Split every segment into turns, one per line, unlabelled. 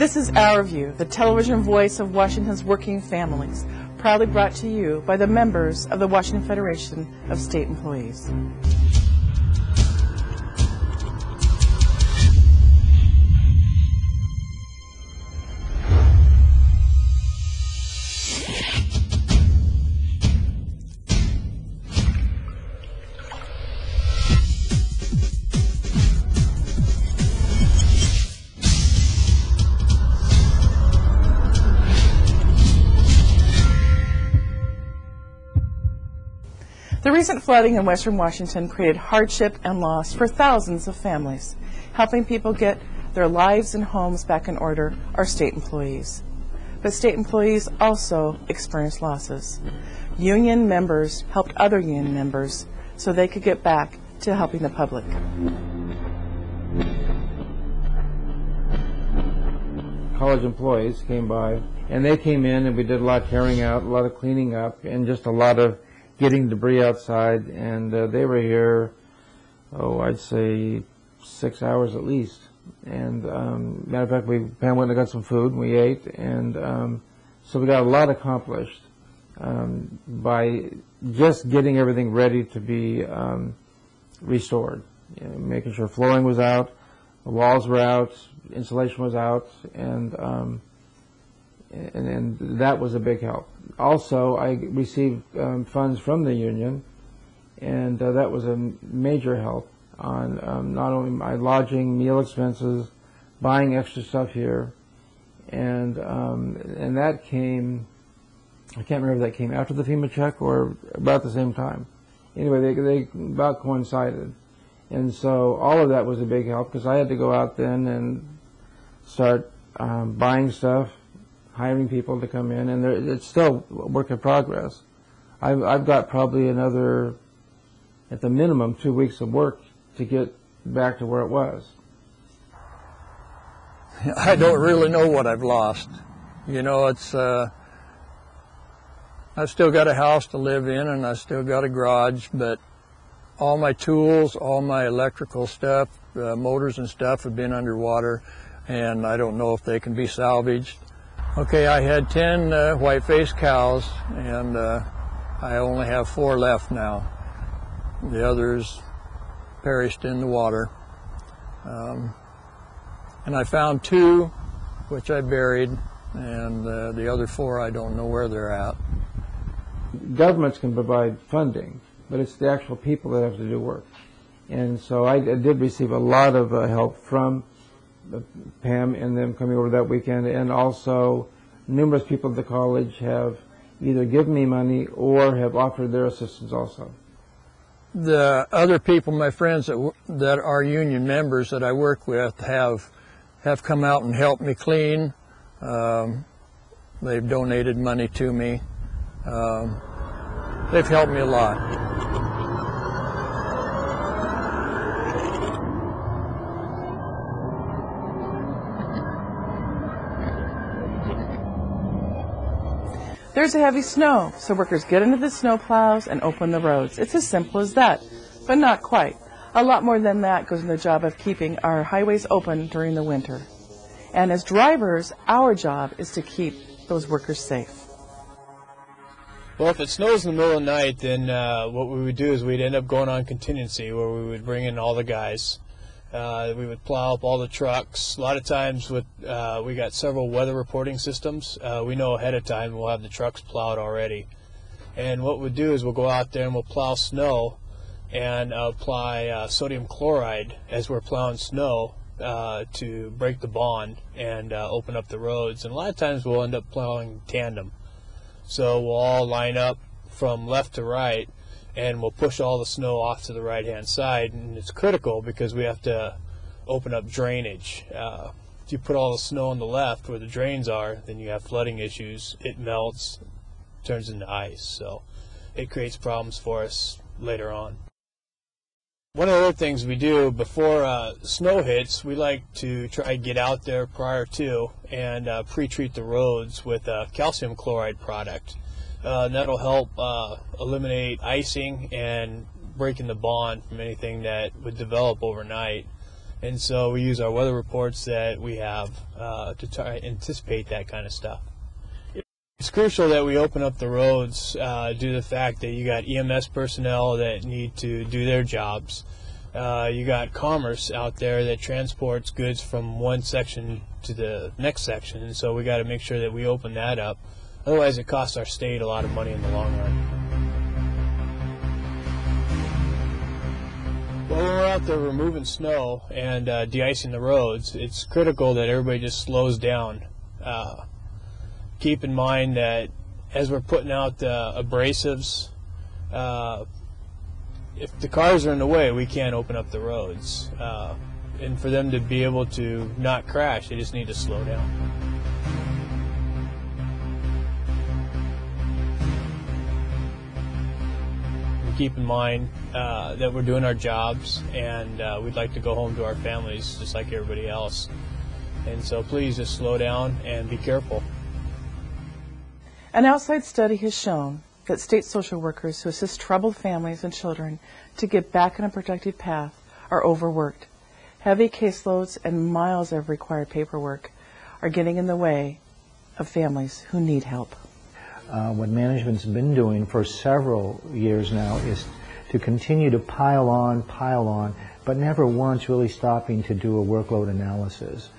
This is Our View, the television voice of Washington's working families, proudly brought to you by the members of the Washington Federation of State Employees. The recent flooding in western Washington created hardship and loss for thousands of families. Helping people get their lives and homes back in order are state employees. But state employees also experienced losses. Union members helped other union members so they could get back to helping the public.
College employees came by, and they came in and we did a lot of tearing out, a lot of cleaning up, and just a lot of getting debris outside, and they were here, I'd say 6 hours at least. And matter of fact, Pam went and got some food, and we ate, and so we got a lot accomplished by just getting everything ready to be restored. You know, making sure flooring was out, the walls were out, insulation was out, and that was a big help. Also, I received funds from the union, and that was a major help on not only my lodging, meal expenses, buying extra stuff here, and that came, I can't remember if that came after the FEMA check or about the same time. Anyway, they about coincided. And so all of that was a big help because I had to go out then and start buying stuff, hiring people to come in, and it's still a work in progress. I've got probably another, at the minimum, 2 weeks of work to get back to where it was.
I don't really know what I've lost. You know, it's I've still got a house to live in, and I've still got a garage, but all my tools, all my electrical stuff, motors and stuff have been underwater, and I don't know if they can be salvaged. Okay, I had 10 white-faced cows, and I only have 4 left now. The others perished in the water. And I found 2, which I buried, and the other 4, I don't know where they're at.
Governments can provide funding, but it's the actual people that have to do work. And so I did receive a lot of help from Pam and them coming over that weekend, and also numerous people at the college have either given me money or have offered their assistance also.
The other people, my friends that are union members that I work with have come out and helped me clean. They've donated money to me. They've helped me a lot.
There's a heavy snow, so workers get into the snow plows and open the roads. It's as simple as that, but not quite. A lot more than that goes in the job of keeping our highways open during the winter. And as drivers, our job is to keep those workers safe.
Well, if it snows in the middle of the night, then what we would do is we'd end up going on contingency, where we would bring in all the guys. We would plow up all the trucks. A lot of times we got several weather reporting systems. We know ahead of time we'll have the trucks plowed already. And what we'll do is we'll go out there and we'll plow snow and apply sodium chloride as we're plowing snow to break the bond and open up the roads. And a lot of times we'll end up plowing tandem. So we'll all line up from left to right, and we'll push all the snow off to the right-hand side, and it's critical because we have to open up drainage. If you put all the snow on the left where the drains are, then you have flooding issues. It melts, turns into ice, so it creates problems for us later on. One of the other things we do before snow hits, we like to try to get out there prior to and pre-treat the roads with a calcium chloride product. That'll help eliminate icing and breaking the bond from anything that would develop overnight. And so we use our weather reports that we have to try to anticipate that kind of stuff. It's crucial that we open up the roads due to the fact that you got EMS personnel that need to do their jobs. You got commerce out there that transports goods from one section to the next section, and so we got to make sure that we open that up. Otherwise, it costs our state a lot of money in the long run. Well, when we're out there removing snow and de-icing the roads, it's critical that everybody just slows down. Keep in mind that as we're putting out abrasives, if the cars are in the way, we can't open up the roads. And for them to be able to not crash, they just need to slow down. Keep in mind that we're doing our jobs, and we'd like to go home to our families just like everybody else. And so please just slow down and be careful.
An outside study has shown that state social workers who assist troubled families and children to get back on a productive path are overworked. Heavy caseloads and miles of required paperwork are getting in the way of families who need help.
What management's been doing for several years now is to continue to pile on, but never once really stopping to do a workload analysis.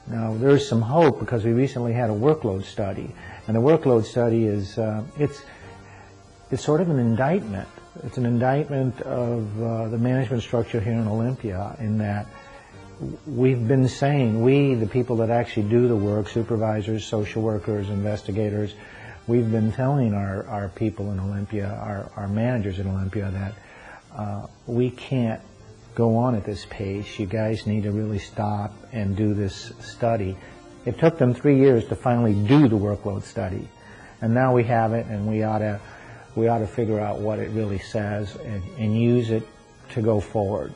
Now, there's some hope because we recently had a workload study, and the workload study is it's sort of an indictment. It's an indictment of the management structure here in Olympia, in that we've been saying, we, the people that actually do the work, supervisors, social workers, investigators, we've been telling our people in Olympia, our managers in Olympia, that we can't go on at this pace. You guys need to really stop and do this study. It took them 3 years to finally do the workload study, and now we have it, and we ought to figure out what it really says and use it to go forward.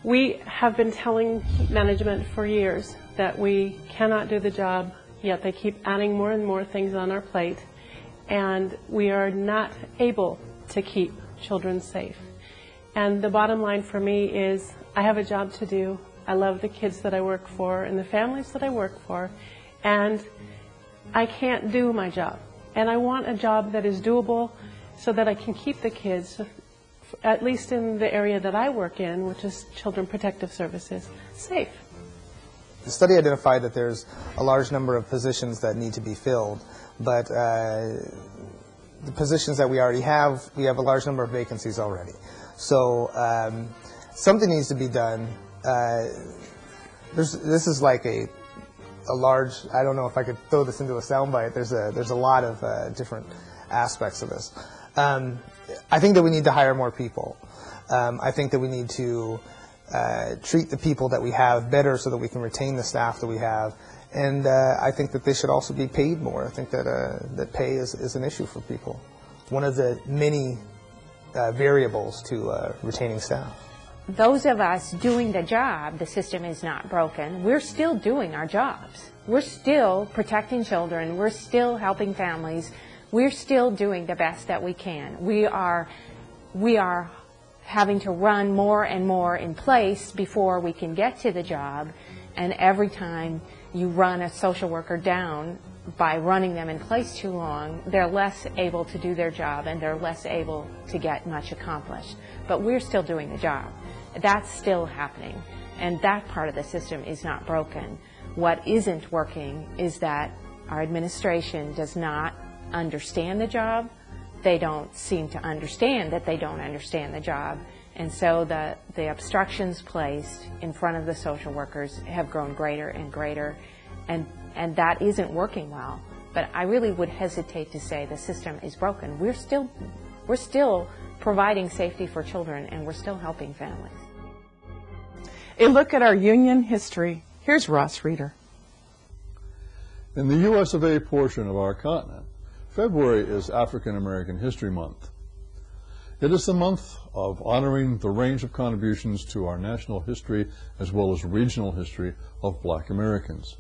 We have been telling management for years that we cannot do the job, yet they keep adding more and more things on our plate, and we are not able to keep children safe. And the bottom line for me is I have a job to do. I love the kids that I work for and the families that I work for, and I can't do my job. And I want a job that is doable so that I can keep the kids, at least in the area that I work in, which is Children Protective Services, safe.
The study identified that there's a large number of positions that need to be filled, but the positions that we already have, we have a large number of vacancies already. So something needs to be done. This is like a large, I don't know if I could throw this into a soundbite. There's a lot of different aspects of this. I think that we need to hire more people. I think that we need to treat the people that we have better so that we can retain the staff that we have. And I think that they should also be paid more. I think that that pay is an issue for people. One of the many variables to retaining staff.
Those of us doing the job, the system is not broken. We're still doing our jobs. We're still protecting children. We're still helping families. We're still doing the best that we can. We are having to run more and more in place before we can get to the job. And every time you run a social worker down by running them in place too long, they're less able to do their job and they're less able to get much accomplished. But we're still doing the job. That's still happening, and that part of the system is not broken. What isn't working is that our administration does not understand the job. They don't seem to understand that they don't understand the job, and so the obstructions placed in front of the social workers have grown greater and greater, and that isn't working well. But I really would hesitate to say the system is broken. We're still providing safety for children, and we're still helping families.
A look at our union history. Here's Ross Rieder.
In the US of A portion of our continent, February is African American History Month. It is the month of honoring the range of contributions to our national history as well as regional history of Black Americans.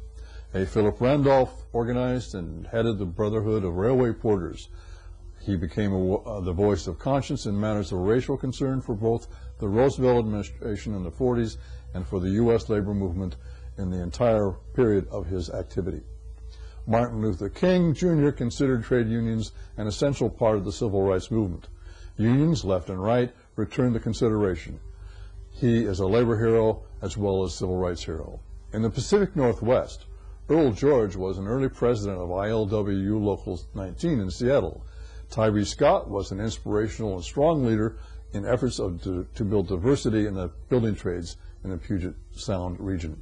A. Philip Randolph organized and headed the Brotherhood of Railway Porters, He became the voice of conscience in matters of racial concern for both the Roosevelt administration in the 40s and for the U.S. labor movement in the entire period of his activity. Martin Luther King, Jr. considered trade unions an essential part of the civil rights movement. Unions, left and right, returned the consideration. He is a labor hero as well as civil rights hero. In the Pacific Northwest, Earl George was an early president of ILWU Local 19 in Seattle. Tyree Scott was an inspirational and strong leader in efforts to build diversity in the building trades in the Puget Sound region.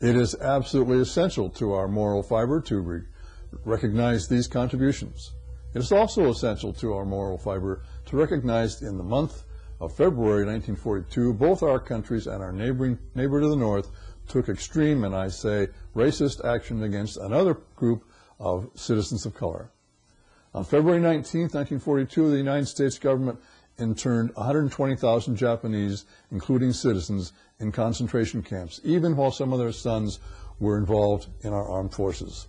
It is absolutely essential to our moral fiber to recognize these contributions. It is also essential to our moral fiber to recognize in the month of February 1942, both our countries and our neighbor to the north took extreme, and I say racist, action against another group of citizens of color. On February 19, 1942, the United States government interned 120,000 Japanese, including citizens, in concentration camps, even while some of their sons were involved in our armed forces.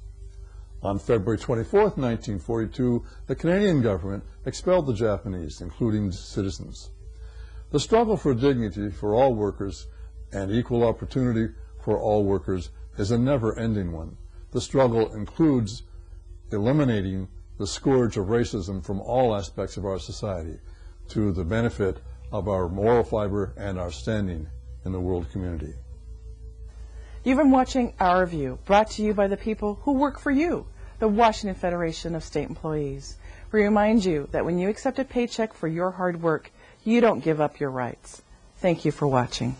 On February 24, 1942, the Canadian government expelled the Japanese, including citizens. The struggle for dignity for all workers and equal opportunity for all workers is a never-ending one. The struggle includes eliminating the scourge of racism from all aspects of our society to the benefit of our moral fiber and our standing in the world community.
You've been watching Our View, brought to you by the people who work for you, the Washington Federation of State Employees. We remind you that when you accept a paycheck for your hard work, you don't give up your rights. Thank you for watching.